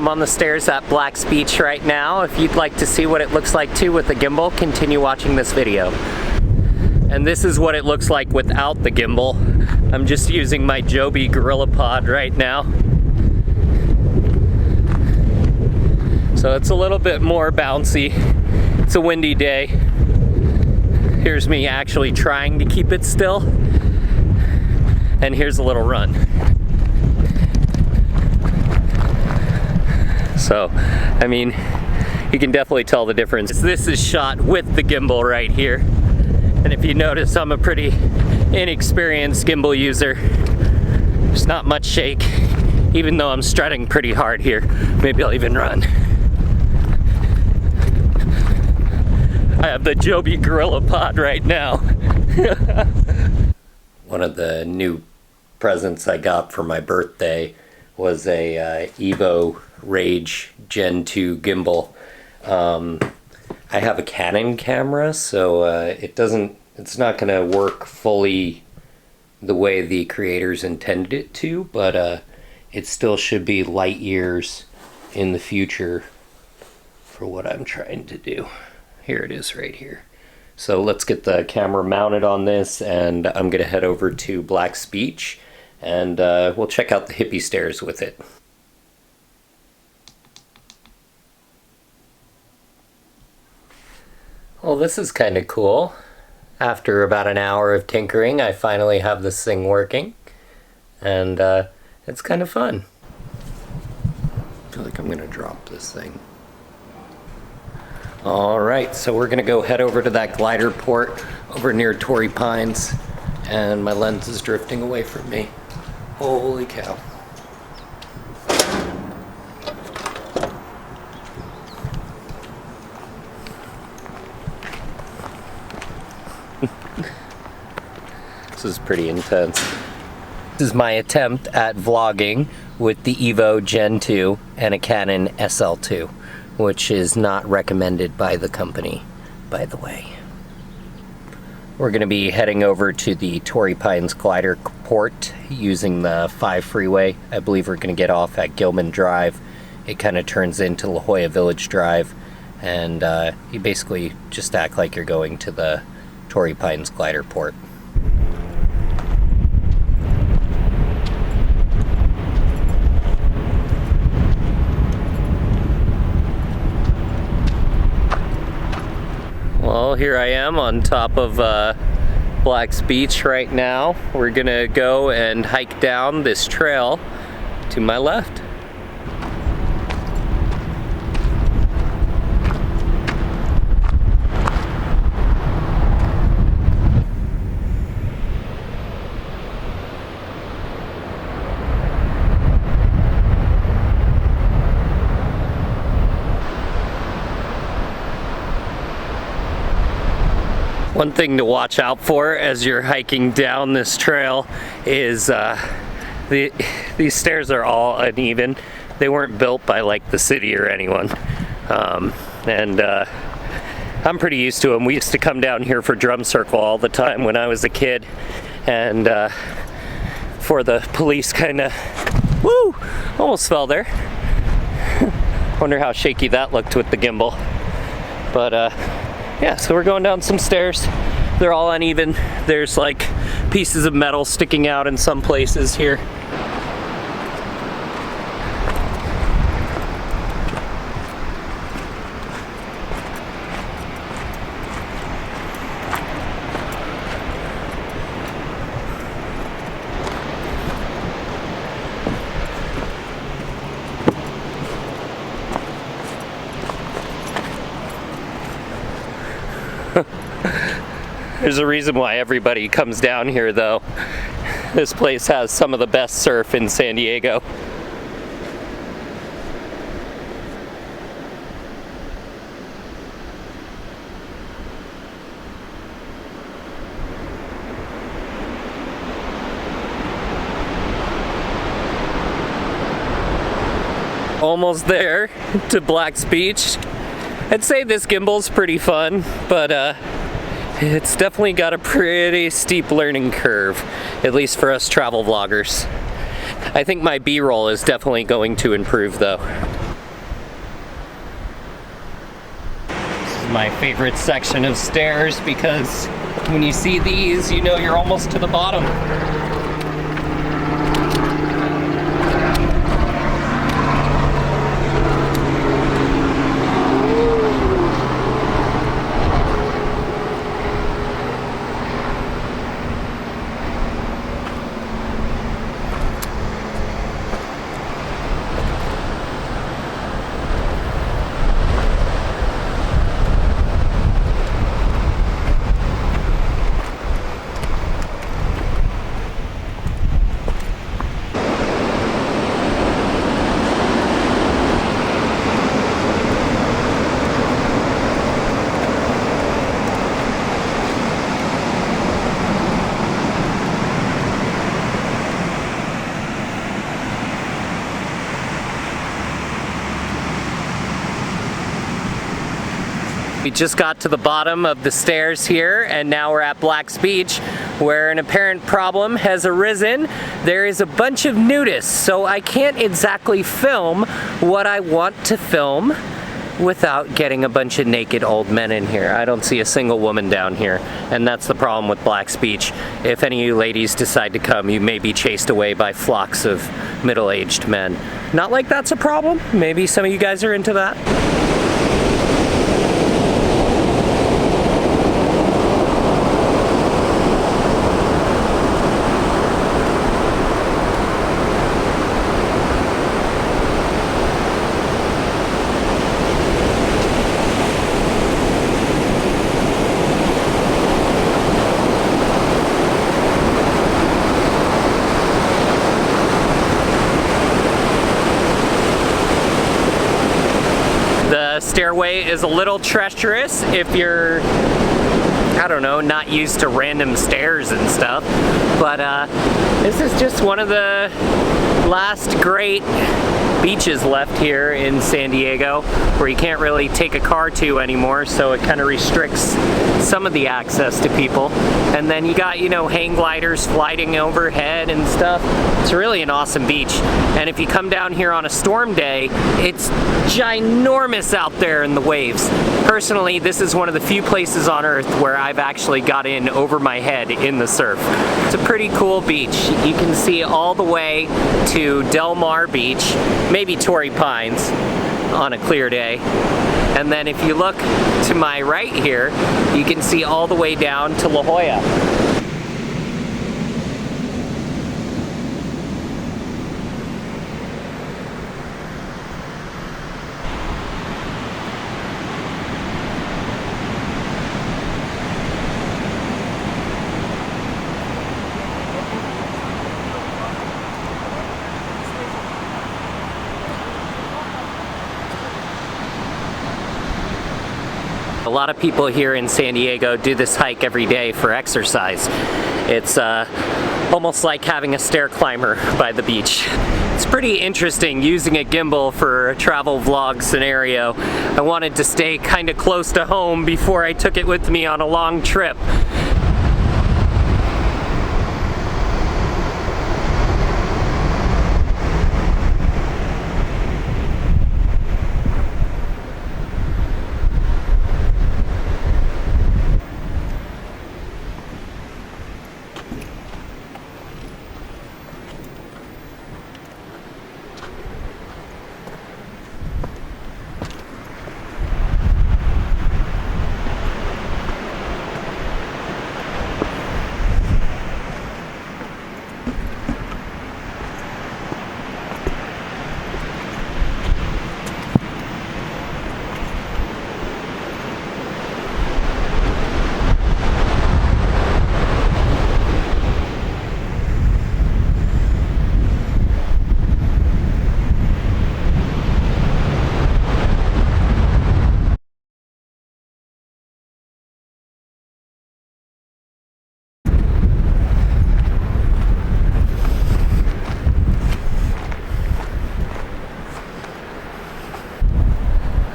I'm on the stairs at Black's Beach right now. If you'd like to see what it looks like too with the gimbal, continue watching this video. And this is what it looks like without the gimbal. I'm just using my Joby Gorillapod right now. So it's a little bit more bouncy. It's a windy day. Here's me actually trying to keep it still. And here's a little run. So, I mean, you can definitely tell the difference. This is shot with the gimbal right here. And if you notice, I'm a pretty inexperienced gimbal user. There's not much shake, even though I'm strutting pretty hard here. Maybe I'll even run. I have the Joby Gorillapod right now. One of the new presents I got for my birthday was a Evo Rage Gen 2 gimbal. I have a Canon camera, so it's not gonna work fully the way the creators intended it to, but it still should be light years in the future for what I'm trying to do. Here it is right here. So let's get the camera mounted on this, and I'm gonna head over to Black's Beach, and we'll check out the hippie stairs with it. Well, this is kind of cool. After about an hour of tinkering, I finally have this thing working, and it's kind of fun. I feel like I'm gonna drop this thing. Alright, so we're gonna go head over to that glider port over near Torrey Pines, and my lens is drifting away from me. Holy cow. This is pretty intense. This is my attempt at vlogging with the Evo Gen 2 and a Canon SL2, which is not recommended by the company, by the way. We're going to be heading over to the Torrey Pines glider port using the 5 freeway. I believe we're going to get off at Gilman Drive. It kind of turns into La Jolla Village Drive, and you basically just act like you're going to the Torrey Pines glider port. Well, here I am on top of Black's Beach right now. We're gonna go and hike down this trail to my left. One thing to watch out for as you're hiking down this trail is these stairs are all uneven. They weren't built by like the city or anyone. I'm pretty used to them. We used to come down here for drum circle all the time when I was a kid, and for the police kind of, woo, almost fell there. Wonder how shaky that looked with the gimbal. But yeah, so we're going down some stairs. They're all uneven. There's like pieces of metal sticking out in some places here. There's a reason why everybody comes down here, though. This place has some of the best surf in San Diego. Almost there to Black's Beach. I'd say this gimbal's pretty fun, but it's definitely got a pretty steep learning curve, at least for us travel vloggers. I think my B-roll is definitely going to improve though. my favorite section of stairs because when you see these, you know you're almost to the bottom. We just got to the bottom of the stairs here, and now we're at Black's Beach, where an apparent problem has arisen. There is a bunch of nudists, so I can't exactly film what I want to film without getting a bunch of naked old men in here. I don't see a single woman down here, and that's the problem with Black's Beach. If any of you ladies decide to come, you may be chased away by flocks of middle-aged men. Not like that's a problem. Maybe some of you guys are into that. The stairway is a little treacherous if you're, I don't know, not used to random stairs and stuff, but this is just one of the last great beaches left here in San Diego where you can't really take a car to anymore, so it kind of restricts some of the access to people. And then you got, you know, hang gliders flying overhead and stuff. It's really an awesome beach. And if you come down here on a storm day, it's ginormous out there in the waves. Personally, this is one of the few places on earth where I've actually got in over my head in the surf. It's a pretty cool beach. You can see all the way to Del Mar Beach, maybe Torrey Pines on a clear day. And then if you look to my right here, you can see all the way down to La Jolla. A lot of people here in San Diego do this hike every day for exercise. It's almost like having a stair climber by the beach. It's pretty interesting using a gimbal for a travel vlog scenario. I wanted to stay kind of close to home before I took it with me on a long trip.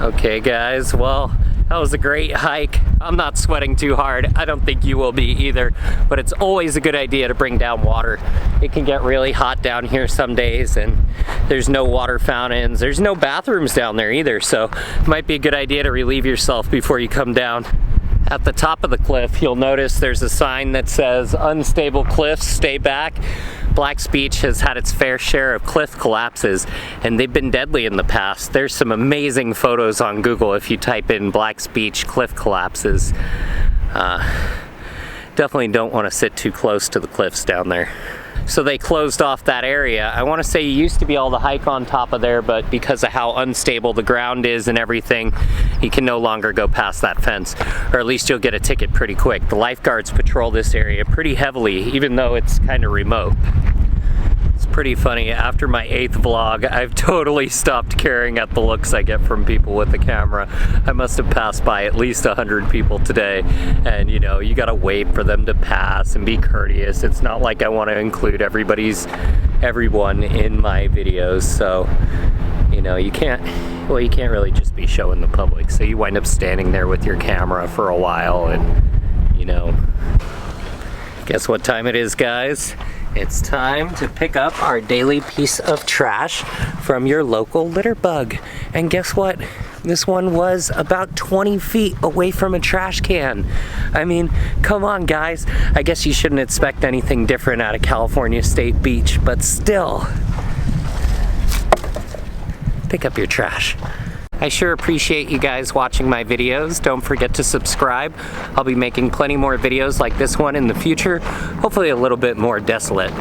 Okay guys, well, That was a great hike. I'm not sweating too hard. I don't think you will be either, but it's always a good idea to bring down water. It can get really hot down here some days, and there's no water fountains. There's no bathrooms down there either, so it might be a good idea to relieve yourself before you come down. At the top of the cliff, you'll notice there's a sign that says, "Unstable cliffs, stay back." Black's Beach has had its fair share of cliff collapses, and they've been deadly in the past. There's some amazing photos on Google if you type in Black's Beach cliff collapses. Definitely don't want to sit too close to the cliffs down there. So they closed off that area. I want to say you used to be able to hike on top of there, but because of how unstable the ground is and everything, you can no longer go past that fence, or at least you'll get a ticket pretty quick. The lifeguards patrol this area pretty heavily, even though it's kind of remote. It's pretty funny. After my 8th vlog, I've totally stopped caring at the looks I get from people with the camera. I must have passed by at least 100 people today, and you know, you gotta wait for them to pass and be courteous. It's not like I want to include everyone in my videos, so you know, you can't really just be showing the public, so you wind up standing there with your camera for a while, and you know, guess what time it is, guys? It's time to pick up our daily piece of trash from your local litter bug. And guess what? This one was about 20 feet away from a trash can. I mean, come on, guys. I guess you shouldn't expect anything different out of California State Beach, but still, pick up your trash. I sure appreciate you guys watching my videos. Don't forget to subscribe. I'll be making plenty more videos like this one in the future, hopefully a little bit more desolate.